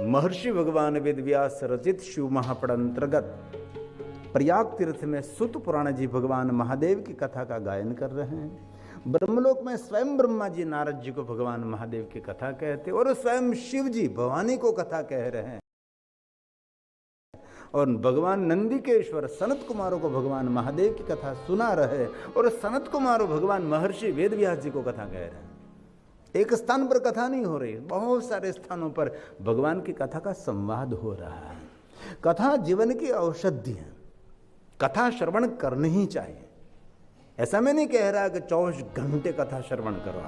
महर्षि भगवान वेद व्यास रचित शिव महापड़ अंतर्गत प्रयाग तीर्थ में सुत पुराण जी भगवान महादेव की कथा का गायन कर रहे हैं। ब्रह्मलोक में स्वयं ब्रह्मा जी नारद जी को भगवान महादेव की कथा कहते और स्वयं शिव जी भवानी को कथा कह रहे हैं, और भगवान नंदी के ईश्वर सनत कुमारों को भगवान महादेव की कथा सुना रहे और सनत कुमारों भगवान महर्षि वेद व्यास जी को कथा कह रहे हैं। एक स्थान पर कथा नहीं हो रही, बहुत सारे स्थानों पर भगवान की कथा का संवाद हो रहा है। कथा जीवन की औषधि है, कथा श्रवण करनी ही चाहिए। ऐसा मैं नहीं कह रहा कि 24 घंटे कथा श्रवण करो,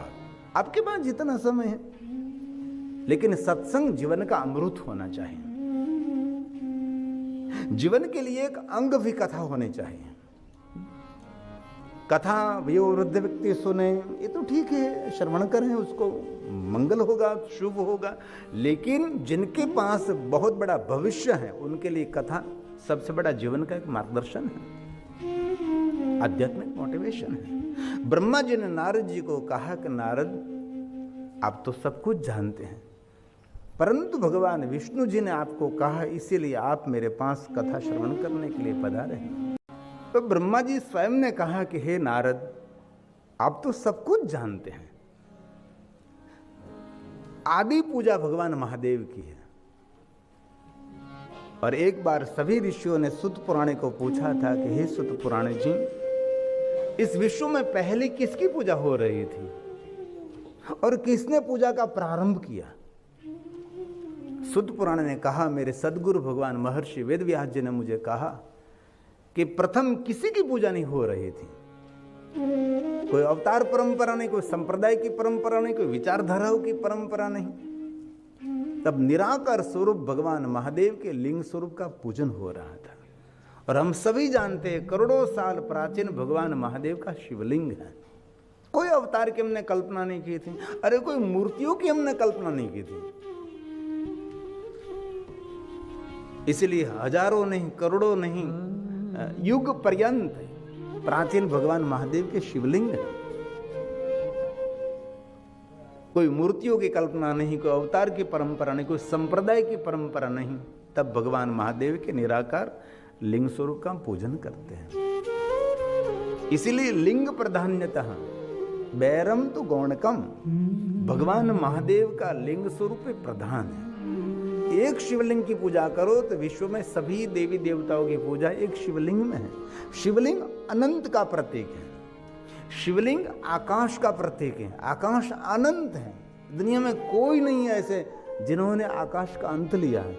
आपके पास जितना समय है, लेकिन सत्संग जीवन का अमृत होना चाहिए। जीवन के लिए एक अंग भी कथा होनी चाहिए। कथा वो वृद्ध व्यक्ति सुने, ये तो ठीक है, श्रवण करें, उसको मंगल होगा, शुभ होगा, लेकिन जिनके पास बहुत बड़ा भविष्य है उनके लिए कथा सबसे बड़ा जीवन का एक मार्गदर्शन है, आध्यात्मिक मोटिवेशन है। ब्रह्मा जी ने नारद जी को कहा कि नारद, आप तो सब कुछ जानते हैं, परंतु भगवान विष्णु जी ने आपको कहा, इसीलिए आप मेरे पास कथा श्रवण करने के लिए पधारे हैं। तो ब्रह्मा जी स्वयं ने कहा कि हे नारद, आप तो सब कुछ जानते हैं। आदि पूजा भगवान महादेव की है, और एक बार सभी ऋषियों ने सुत पुराण को पूछा था कि हे सुत पुराण जी, इस विश्व में पहले किसकी पूजा हो रही थी और किसने पूजा का प्रारंभ किया? सुत पुराण ने कहा, मेरे सदगुरु भगवान महर्षि वेद व्यास जी ने मुझे कहा कि प्रथम किसी की पूजा नहीं हो रही थी, कोई अवतार परंपरा नहीं, कोई संप्रदाय की परंपरा नहीं, कोई विचारधाराओं की परंपरा नहीं। तब निराकार स्वरूप भगवान महादेव के लिंग स्वरूप का पूजन हो रहा था। और हम सभी जानते हैं, करोड़ों साल प्राचीन भगवान महादेव का शिवलिंग है। कोई अवतार की हमने कल्पना नहीं की थी, अरे कोई मूर्तियों की हमने कल्पना नहीं की थी। इसलिए हजारों नहीं, करोड़ों नहीं, युग पर्यंत प्राचीन भगवान महादेव के शिवलिंग है। कोई मूर्तियों की कल्पना नहीं, कोई अवतार की परंपरा नहीं, कोई संप्रदाय की परंपरा नहीं। तब भगवान महादेव के निराकार लिंग स्वरूप का पूजन करते हैं। इसीलिए लिंग प्रधान्यतः बैरम तो गौणकम, भगवान महादेव का लिंग स्वरूप प्रधान है। एक शिवलिंग की पूजा करो तो विश्व में सभी देवी देवताओं की पूजा एक शिवलिंग में है। शिवलिंग अनंत का प्रतीक है, शिवलिंग आकाश का प्रतीक है। आकाश अनंत है, दुनिया में कोई नहीं है ऐसे जिन्होंने आकाश का अंत लिया है।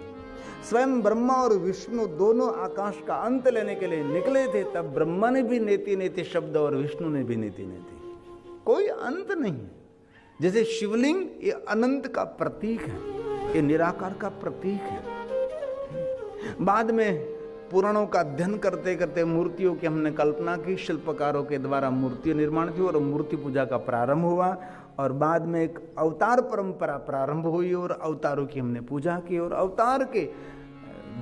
स्वयं ब्रह्मा और विष्णु दोनों आकाश का अंत लेने के लिए निकले थे, तब ब्रह्मा ने भी नेति नेति शब्द और विष्णु ने भी नेति नेति, कोई अंत नहीं। जैसे शिवलिंग ये अनंत का प्रतीक है, ये निराकार का प्रतीक है। बाद में पुराणों का अध्ययन करते करते मूर्तियों की हमने कल्पना की, शिल्पकारों के द्वारा मूर्ति निर्माण की और मूर्ति पूजा का प्रारंभ हुआ, और बाद में एक अवतार परंपरा प्रारंभ हुई और अवतारों की हमने पूजा की, और अवतार के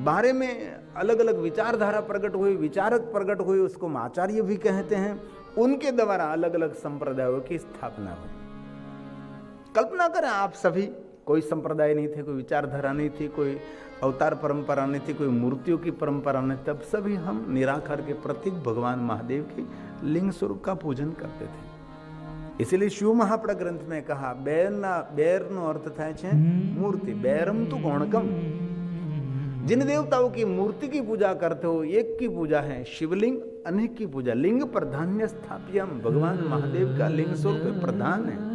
बारे में अलग अलग विचारधारा प्रकट हुई, विचारक प्रकट हुए, उसको हम आचार्य भी कहते हैं। उनके द्वारा अलग अलग संप्रदायों की स्थापना हुई। कल्पना करें आप सभी, कोई संप्रदाय नहीं थे, कोई विचारधारा नहीं थी, कोई अवतार परंपरा नहीं थी, कोई मूर्तियों की परंपरा नहीं, तब सभी हम निराकार के प्रतीक भगवान महादेव के लिंग स्वरूप का पूजन करते थे। इसलिए शिव महापड़ ग्रंथ में कहा, बैर नो अर्थ था मूर्ति, बैरम तो गौणकम। जिन देवताओं की मूर्ति की पूजा करते हो, एक की पूजा है शिवलिंग, अनेक की पूजा लिंग प्रधान्य स्थाप्यम, भगवान महादेव का लिंग स्वरूप प्रधान है।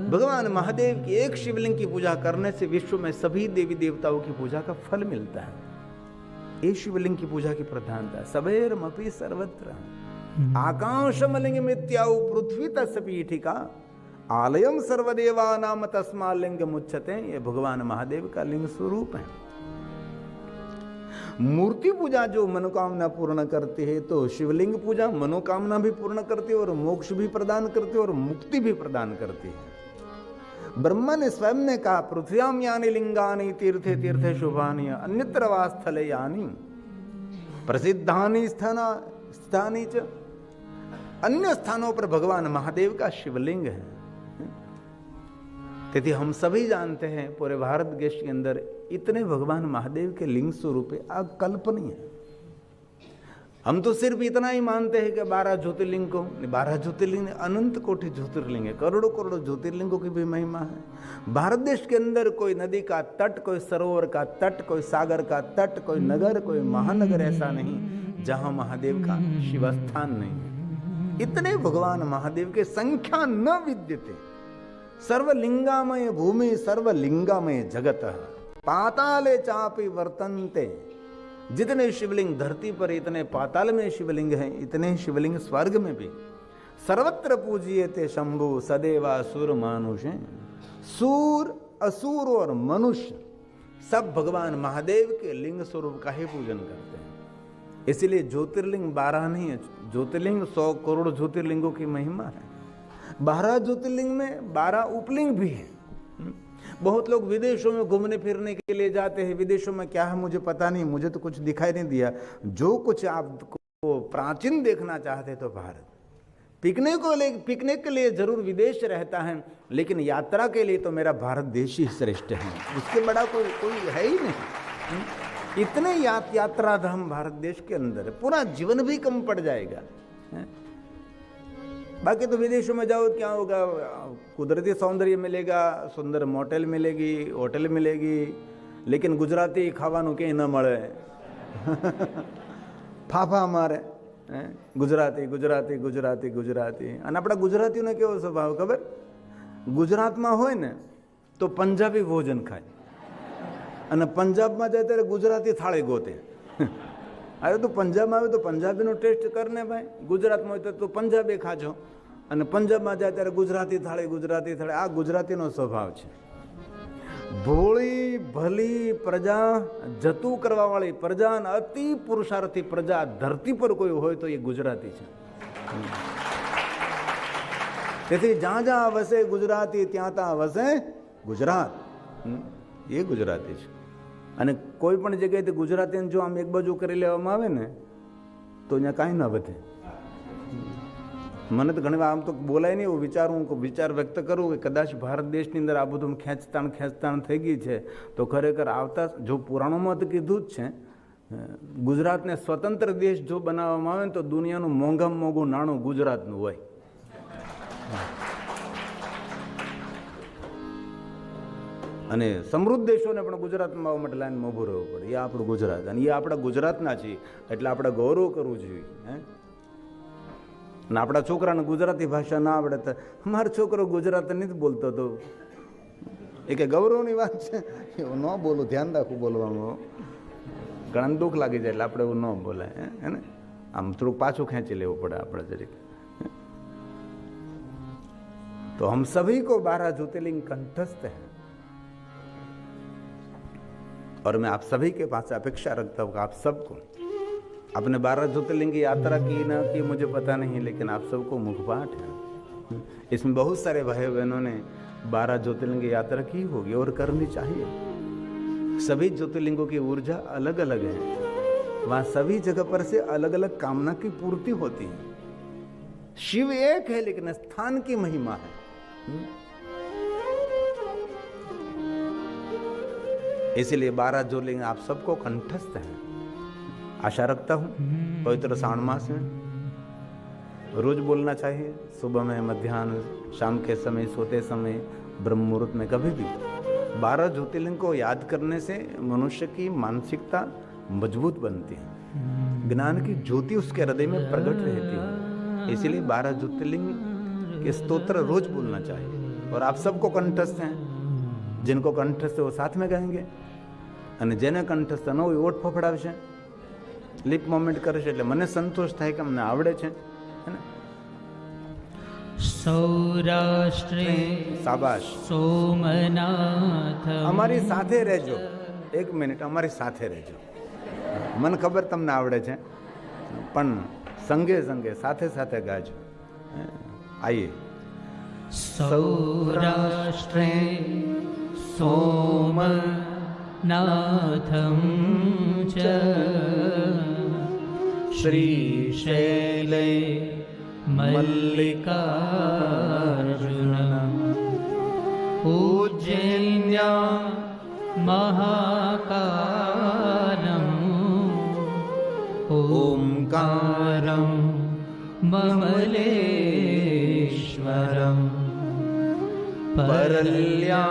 भगवान महादेव की एक शिवलिंग की पूजा करने से विश्व में सभी देवी देवताओं की पूजा का फल मिलता है। ये शिवलिंग की पूजा की प्रधानता। सबेरमपि सर्वत्र आकाशम लिंग मित्याउ पृथ्वी तस् पीठिका आलयम सर्वदेवानाम तस्मा लिंग मुच्यते। ये भगवान महादेव का लिंग स्वरूप है। मूर्ति पूजा जो मनोकामना पूर्ण करती है, तो शिवलिंग पूजा मनोकामना भी पूर्ण करती है और मोक्ष भी प्रदान करती है और मुक्ति भी प्रदान करती है। ब्रह्मा ने स्वयं ने कहा, पृथ्व्याम यानि लिंगानि तीर्थे तीर्थे शुभानि अन्यत्र वा स्थले यानि प्रसिद्धानि स्थानी च। अन्य स्थानों पर भगवान महादेव का शिवलिंग है। તેથી हम सभी जानते हैं पूरे भारत देश के अंदर इतने भगवान महादेव के लिंग स्वरूप है, अकल्पनीय है। हम तो सिर्फ इतना ही मानते हैं कि 12 ज्योतिर्लिंग को, 12 ज्योतिर्लिंग अनंत कोटि ज्योतिर्लिंग है, करोड़ों करोड़ों ज्योतिर्लिंगों की भी महिमा है। भारत देश के अंदर कोई नदी का तट, कोई सरोवर का तट, कोई सागर का तट, कोई नगर, कोई महानगर ऐसा नहीं जहां महादेव का शिवस्थान नहीं है। इतने भगवान महादेव के संख्या न विद्यते। सर्वलिंगामय भूमि सर्वलिंगामय जगत पाताले चापि वर्तन्ते। जितने शिवलिंग धरती पर इतने पाताल में शिवलिंग हैं, इतने शिवलिंग स्वर्ग में भी। सर्वत्र पूजियते शंभु सदैवा सुर मानुष। सूर, असुर और मनुष्य सब भगवान महादेव के लिंग स्वरूप का ही पूजन करते हैं। इसलिए ज्योतिर्लिंग 12 नहीं है, ज्योतिर्लिंग 100 करोड़ ज्योतिर्लिंगों की महिमा है। 12 ज्योतिर्लिंग में 12 उपलिंग भी है। बहुत लोग विदेशों में घूमने फिरने के लिए जाते हैं। विदेशों में क्या है मुझे पता नहीं, मुझे तो कुछ दिखाई नहीं दिया। जो कुछ आपको प्राचीन देखना चाहते तो भारत, पिकनिक के लिए जरूर विदेश रहता है, लेकिन यात्रा के लिए तो मेरा भारत देश ही श्रेष्ठ है। उसके बड़ा कोई है ही नहीं। इतने यात्रा धाम भारत देश के अंदर, पूरा जीवन भी कम पड़ जाएगा। बाकी तो विदेशों में जाओ क्या होगा, कुदरती सौंदर्य मिलेगा, सुंदर मोटेल मिलेगी, होटल मिलेगी, लेकिन गुजराती खावानुं के न મળે। फाफा मारे गुजराती गुजराती गुजराती गुजराती। અને આપણા ગુજરાતીઓનો કેવો સ્વભાવ ખબર, ગુજરાતમાં હોય ને તો પંજાબી ભોજન ખાય, અને પંજાબમાં જાય ત્યારે ગુજરાતી થાળી ગોતે। अरे तो पंजाब में आवे तो पंजाबी नो टेस्ट करने भाई, गुजरात में तो पंजाबी खाजो, અને પંજાબમાં જાય ત્યારે ગુજરાતી થાળી ગુજરાતી થાળી। આ ગુજરાતીનો સ્વભાવ છે। ભોળી ભલી પ્રજા, જતું કરવા વાળી પ્રજા, અતિ પુરુષાર્થી પ્રજા ધરતી પર કોઈ હોય તો એ ગુજરાતી છે। તેથી જ્યાં જ્યાં વસે ગુજરાતી ત્યાં ત્યાં વસે ગુજરાત, એ ગુજરાતી છે। અને કોઈ પણ જગ્યાએથી ગુજરાતીને જો આમ એક બાજુ કરી લેવામાં આવે ને તો અહીંયા કાંઈ ન વધે। મને તો ઘણી વાર આમ તો બોલાય નહીં, એવું વિચાર વ્યક્ત કરું કે કદાચ ભારત દેશની અંદર આ બધું ખેંચતાણ થઈ ગઈ છે તો ખરેખર આવતા, જો પુરાણોમાં તો કીધું જ છે, ગુજરાતને સ્વતંત્ર દેશ જો બનાવવામાં આવે ને તો દુનિયાનું મોંઘામાં મોંઘું નાણું ગુજરાતનું હોય। અને સમૃદ્ધ દેશોને પણ ગુજરાતમાં આવવા માટે લાઈનમાં ઊભું રહેવું પડે। એ આપણું ગુજરાત, અને એ આપણા ગુજરાતના છીએ એટલે આપણે ગૌરવ કરવું જોઈએ। અને આપણા છોકરાને ગુજરાતી ભાષા ના આવડે તો મારો છોકરો ગુજરાતી નથી બોલતો તો એ કે ગૌરવની વાત છે, એવું ન બોલું, ધ્યાન રાખવું બોલવામાં, ઘણાને દુઃખ લાગી જાય એટલે આપણે એવું ન બોલાય, હે ને? આમ થોડુંક પાછું ખેંચી લેવું પડે આપણે જરીક। तो हम सभी को 12 ज्योतिर्लिंग कंठस्थ है, और मैं आप सभी के पास अपेक्षा रखता हूँ कि आप सबको, आपने 12 ज्योतिर्लिंग की यात्रा की ना की मुझे पता नहीं, लेकिन आप सबको मुखपाठ है। इसमें बहुत सारे भाई बहनों ने 12 ज्योतिर्लिंग की यात्रा की होगी और करनी चाहिए। सभी ज्योतिर्लिंगों की ऊर्जा अलग अलग है, वहां सभी जगह पर से अलग अलग कामना की पूर्ति होती है। शिव एक है लेकिन स्थान की महिमा है। इसीलिए 12 ज्योतिर्लिंग आप सबको कंठस्थ है। आशा रखता हूं पवित्र श्रावण मास में रोज बोलना चाहिए, सुबह में, मध्याह्न, शाम के समय, सोते समय, ब्रह्म मुहूर्त में, कभी भी 12 ज्योतिर्लिंग को याद करने से मनुष्य की मानसिकता मजबूत बनती है, ज्ञान की ज्योति उसके हृदय में प्रकट रहती है। इसीलिए 12 ज्योतिर्लिंग के स्तोत्र रोज बोलना चाहिए। और आप सबको कंठस्थ हैं, जिनको कंठस्थ है वो साथ में गाएंगे, અને જેને કંઠસ્થ ન હોય ઓઠ ફફડાવશે, લિપ મોમેન્ટ કરશે, એટલે મને સંતોષ થાય કે અમને આવડે છે, હે ને? સૌરાષ્ટ્રે શાબાશ, સોમનાથ અમારી સાથે રહેજો, એક મિનિટ અમારી સાથે રહેજો। મને ખબર તમને આવડે છે, પણ સંગે સંગે સાથે સાથે ગાજો। આઈએ સૌરાષ્ટ્રે સોમનાથમ ચ શ્રીશૈલે મલ્લિકાર્જુન पूज्यन्या महाकालम् ओंकारं ममलेश्वरम् परल्या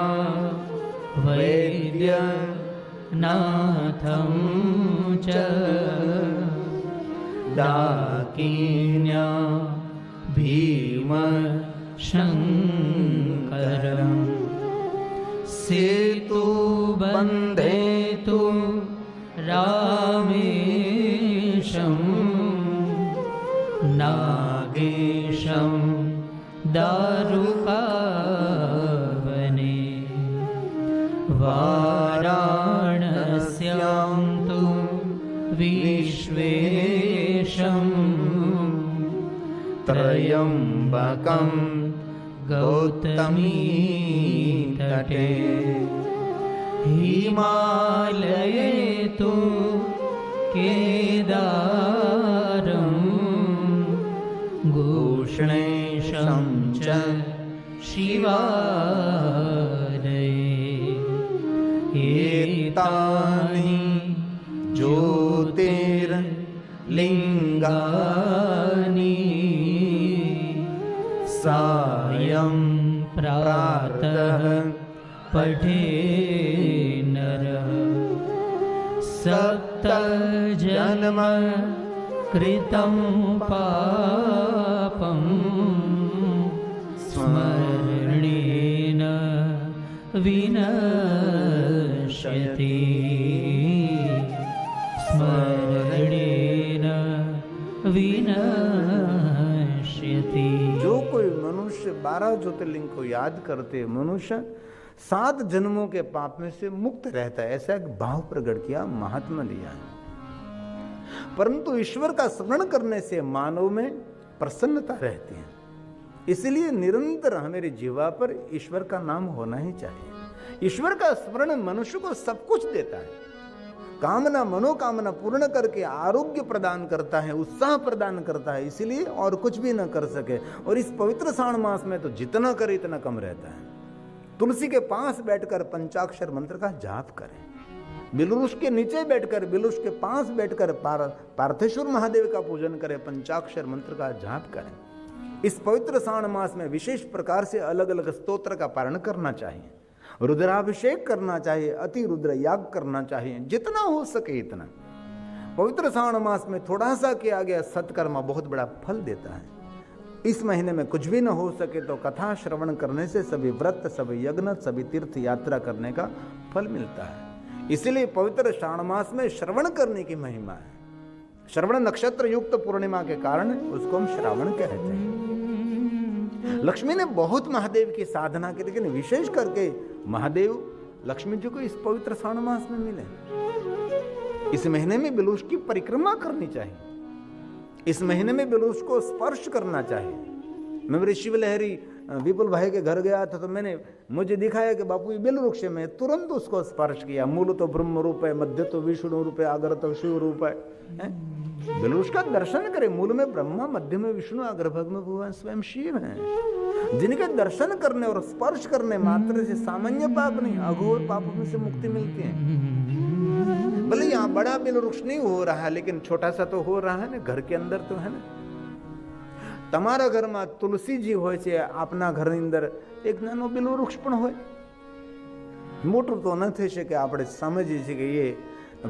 वैद्यनाथं च डाकिन्या भीमशङ्करम् सेतुबन्धेतु रामेशं नागेशं दारुकावने वाराणस्यां तु विश्वेशं त्रयम्बकं गौतमी तटे हिमालये तु केदारं घोषणेशं च शिवालये एतानि ज्योतिर्लिङ्गानि सायं प्रातः पठे नरः सप्तजन्म कृतं पापं स्मरणेन विनश्यति स्मरणेन विनश्यति। जो कोई मनुष्य 12 ज्योतिर्लिंग को याद करते मनुष्य 7 जन्मों के पाप में से मुक्त रहता है, ऐसा एक भाव प्रकट किया महात्मा लिया है। परंतु ईश्वर का स्मरण करने से मानव में प्रसन्नता रहती है, इसलिए निरंतर हमारी जीवा पर ईश्वर का नाम होना ही चाहिए। ईश्वर का स्मरण मनुष्य को सब कुछ देता है, कामना मनोकामना पूर्ण करके आरोग्य प्रदान करता है, उत्साह प्रदान करता है, इसलिए और कुछ भी न कर सके। और इस पवित्र श्रावण मास में तो जितना करे इतना कम रहता है। तुलसी के पास बैठकर पंचाक्षर मंत्र का जाप करें, बिलवृक्ष के नीचे बैठकर बिलवृक्ष के पास बैठकर पार्थेश्वर महादेव का पूजन करें, पंचाक्षर मंत्र का जाप करें। इस पवित्र श्रावण मास में विशेष प्रकार से अलग अलग स्तोत्र का पारण करना चाहिए, रुद्राभिषेक करना चाहिए, अति रुद्र याग करना चाहिए, जितना हो सके इतना। पवित्र श्रावण मास में थोड़ा सा किया गया सत्कर्म बहुत बड़ा फल देता है। इस महीने में कुछ भी न हो सके तो कथा श्रवण करने से सभी व्रत, सभी यज्ञ, सभी तीर्थ यात्रा करने का फल मिलता है। इसलिए पवित्र श्रावण मास में श्रवण करने की महिमा है। श्रवण नक्षत्र युक्त पूर्णिमा के कारण उसको हम श्रावण कहते हैं। लक्ष्मी ने बहुत महादेव की साधना की, लेकिन विशेष करके महादेव लक्ष्मी जी को इस पवित्र श्रावण मास में मिले। इस महीने में बिलवृक्ष की परिक्रमा करनी चाहिए, इस महीने में बिलवृक्ष को स्पर्श करना चाहिए। मैं मेरे शिवलहरी विपुल भाई के घर गया था तो मुझे दिखाया कि बापू ये बिलवृक्ष में, तुरंत उसको स्पर्श किया। मूल तो ब्रह्म रूप है, मध्य तो विष्णु रूप है, अग्र तो शिव रूप है। बिलवृक्ष का दर्शन करें, मूल में ब्रह्मा, मध्य में विष्णु, अग्रभाग में भगवान स्वयं शिव हैं, जिनके दर्शन करने और स्पर्श करने मात्र से सामान्य पाप नहीं, अघोर पापों में से मुक्ति मिलती है। भले यहाँ बड़ा बिलवृक्ष नहीं हो रहा है, लेकिन छोटा सा तो हो रहा है ना, घर के अंदर तो है ना। તમારા ઘરમાં તુલસીજી હોય છે, આપના ઘરની અંદર એક નાનો બિલવૃક્ષ પણ હોય। મોટું તો ન થઈ શકે, આપણે સમજીએ છીએ કે એ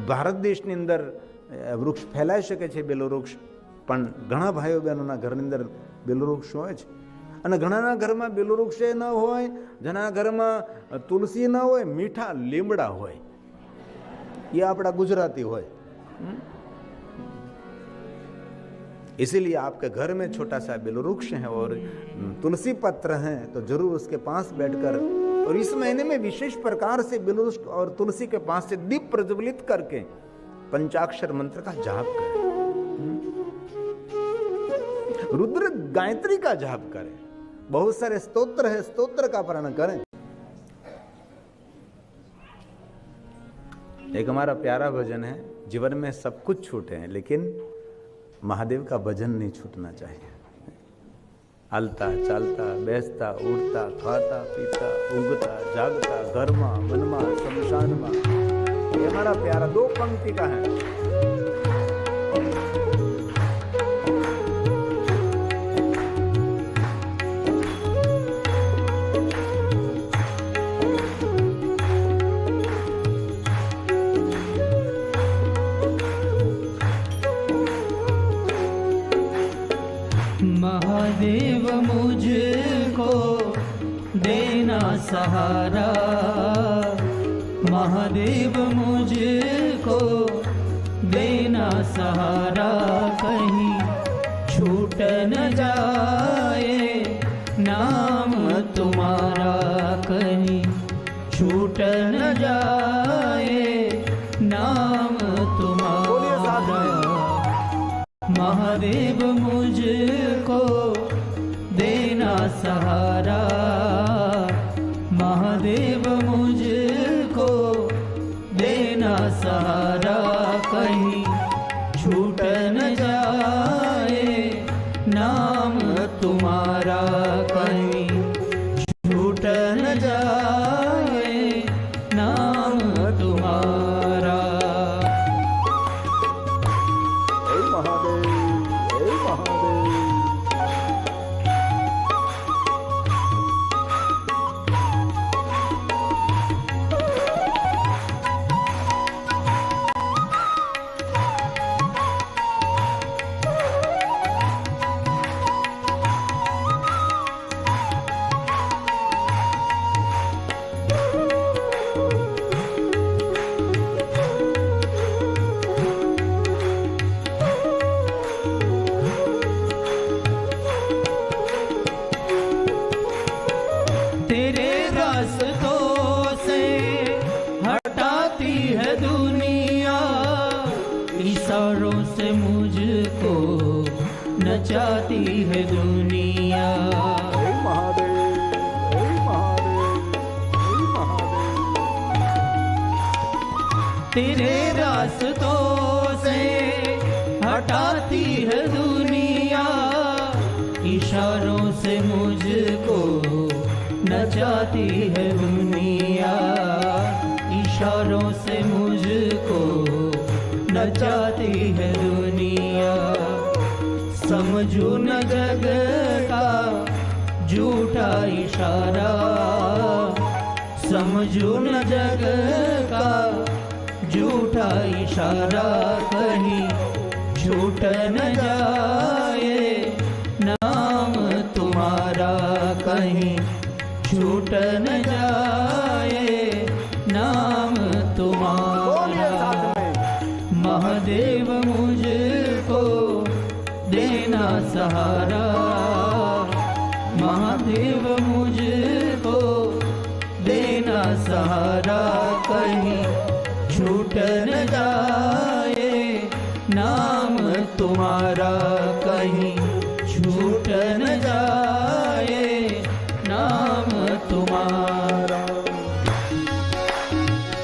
ભારત દેશની અંદર વૃક્ષ ફેલાઈ શકે છે બિલવૃક્ષ, પણ ઘણા ભાઈઓ બહેનોના ઘરની અંદર બિલવૃક્ષ હોય છે, અને ઘણાના ઘરમાં બિલવૃક્ષ ન હોય, જેના ઘરમાં તુલસી ન હોય, મીઠા લીમડા હોય, એ આપણા ગુજરાતી હોય। इसीलिए आपके घर में छोटा सा बिलवृक्ष है और तुलसी पत्र हैं तो जरूर उसके पास बैठकर, और इस महीने में विशेष प्रकार से बिलवृक्ष और तुलसी के पास से दीप प्रज्वलित करके पंचाक्षर मंत्र का जाप करें, रुद्र गायत्री का जाप करें, बहुत सारे स्तोत्र है, स्तोत्र का पारण करें। एक हमारा प्यारा भजन है, जीवन में सब कुछ छूटे हैं लेकिन महादेव का भजन नहीं छूटना चाहिए। हालता चालता बेसता उठता खाता पीता उगता जागता घर में वन में शमशान में, ये हमारा प्यारा 2 पंक्ति का है। महादेव मुझको देना सहारा, महादेव मुझको देना सहारा, कहीं छूट न जाए नाम तुम्हारा, कहीं छूट न जाए नाम तुम्हारा। महादेव मुझको देना सहारा, महादेव मुझको देना सहारा, कहीं छूट न जाए नाम तुम्हारा, कहीं छूट न जाए नाम तुम्हारा। तेरे रास्तों से हटाती है दुनिया, इशारों से मुझको नचाती है दुनिया। तेरे रास्तों से हटाती है दुनिया, इशारों से मुझको नचाती है दुनिया, इशारों से मुझको नचाती है दुनिया। समझू न जग का झूठा इशारा, समझू न जग का झूठा इशारा, कहीं छूट न जाए नाम तुम्हारा, कहीं छूट न जाए नाम तुम्हारा। महादेव मुझको देना सहारा, महादेव मुझको देना सहारा, कहीं छूट न जाए नाम तुम्हारा, कहीं छूट न जाए नाम तुम्हारा।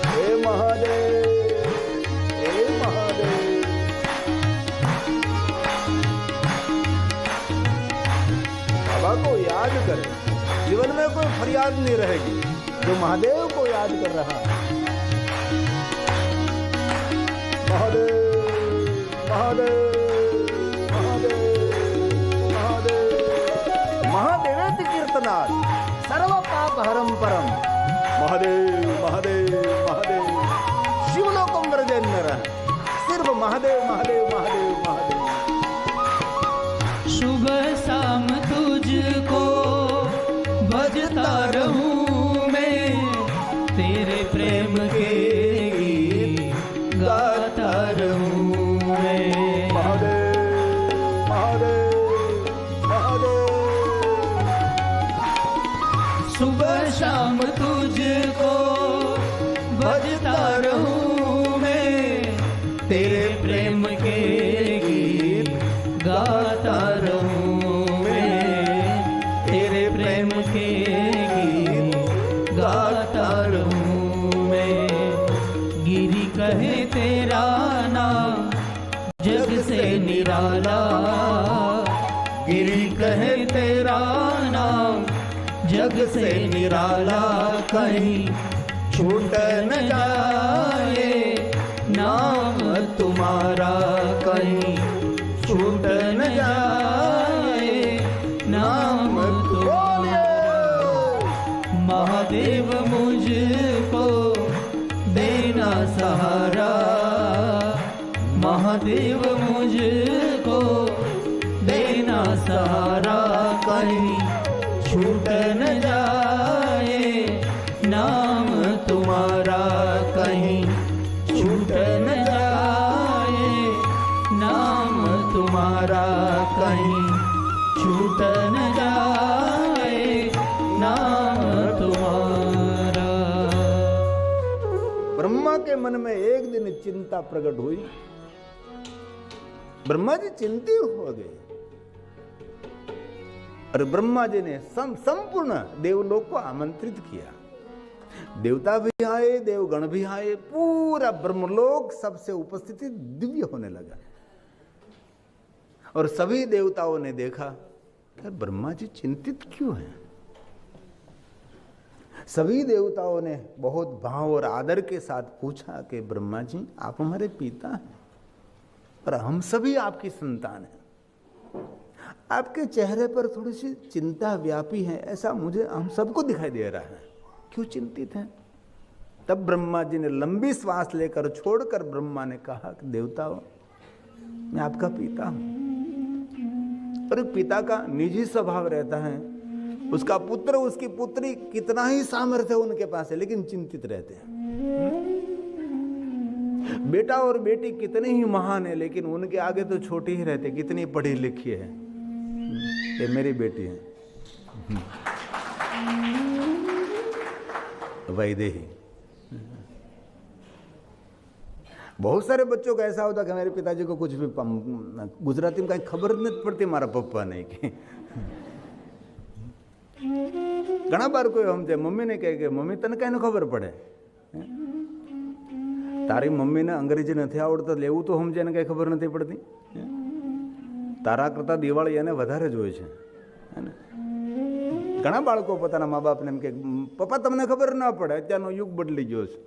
हे महादेव, हे महादेव। बाबा को याद करें, जीवन में कोई फरियाद नहीं रहेगी जो महादेव को याद कर रहा है। महादेव महादेव महादेव महादेव महादेवेति कीर्तनात् सर्व पाप हरम परम। महादेव महादेव महादेव शिवलोकम व्रजेन्नर, सिर्फ महादेव महादेव महादेव महादेव। सुबह शाम तुझको भजता रहूं मैं, तेरे प्रेम के गीत गाता रहूं मैं। महादेव महादेव महादेव। सुबह शाम तुझको भजता रहूं मैं, तेरे प्रेम के गीत गाता रहूं मैं, तेरे प्रेम के गीत गाता रहूं मैं। गिरी कहे तेरा नाम जग से निराला, गिरी कहे तेरा तेरा नाम जग से निराला कहीं छूट न जाए, नाम तुम्हारा कहीं छूट न जाए, नाम तुम्हारा। महादेव मुझको देना सहारा, महादेव मुझको देना सहारा, कहीं छूट न जाए, नाम तुम्हारा कहीं छूट न जाए, नाम तुम्हारा कहीं छूट न जाए, नाम तुम्हारा। ब्रह्मा के मन में एक दिन चिंता प्रकट हुई। ब्रह्मा जी चिंतित हो गए और ब्रह्मा जी ने संपूर्ण देवलोक को आमंत्रित किया। देवता भी आए, देवगण भी आए, पूरा ब्रह्मलोक सबसे उपस्थिति दिव्य होने लगा। और सभी देवताओं ने देखा कि ब्रह्मा जी चिंतित क्यों हैं। सभी देवताओं ने बहुत भाव और आदर के साथ पूछा कि ब्रह्मा जी आप हमारे पिता हैं और हम सभी आपकी संतान हैं। आपके चेहरे पर थोड़ी सी चिंता व्यापी है, ऐसा मुझे हम सबको दिखाई दे रहा है। क्यों चिंतित हैं? तब ब्रह्मा जी ने लंबी श्वास लेकर छोड़कर ब्रह्मा ने कहा कि देवताओं, मैं आपका पिता हूं। और पिता का निजी स्वभाव रहता है, उसका पुत्र उसकी पुत्री कितना ही सामर्थ्य उनके पास है लेकिन चिंतित रहते हैं। बेटा और बेटी कितने ही महान है लेकिन उनके आगे तो छोटी ही रहते, कितनी पढ़ी लिखी है। ये मेरी बेटी है वैदेही। बहुत सारे बच्चों का ऐसा होता कि मेरे पिताजी को कुछ भी गुजराती में कहीं खबर नहीं पड़ती मारा पप्पा नहीं की। घना बार कोई हमसे मम्मी ने कहे कि मम्मी तने कहीं खबर पड़े, तारी मम्मी ने अंग्रेजी नहीं आवड़ता लेવું तो हमजे ने कहीं खबर नहीं पड़ती। तारा करता दिवाળી એને વધારે જોઈ છે હે। ઘણા બાળકો પોતાના મા બાપને એમ કે પપ્પા તમને ખબર ના પડે, અત્યારનો યુગ બદલી ગયો છે।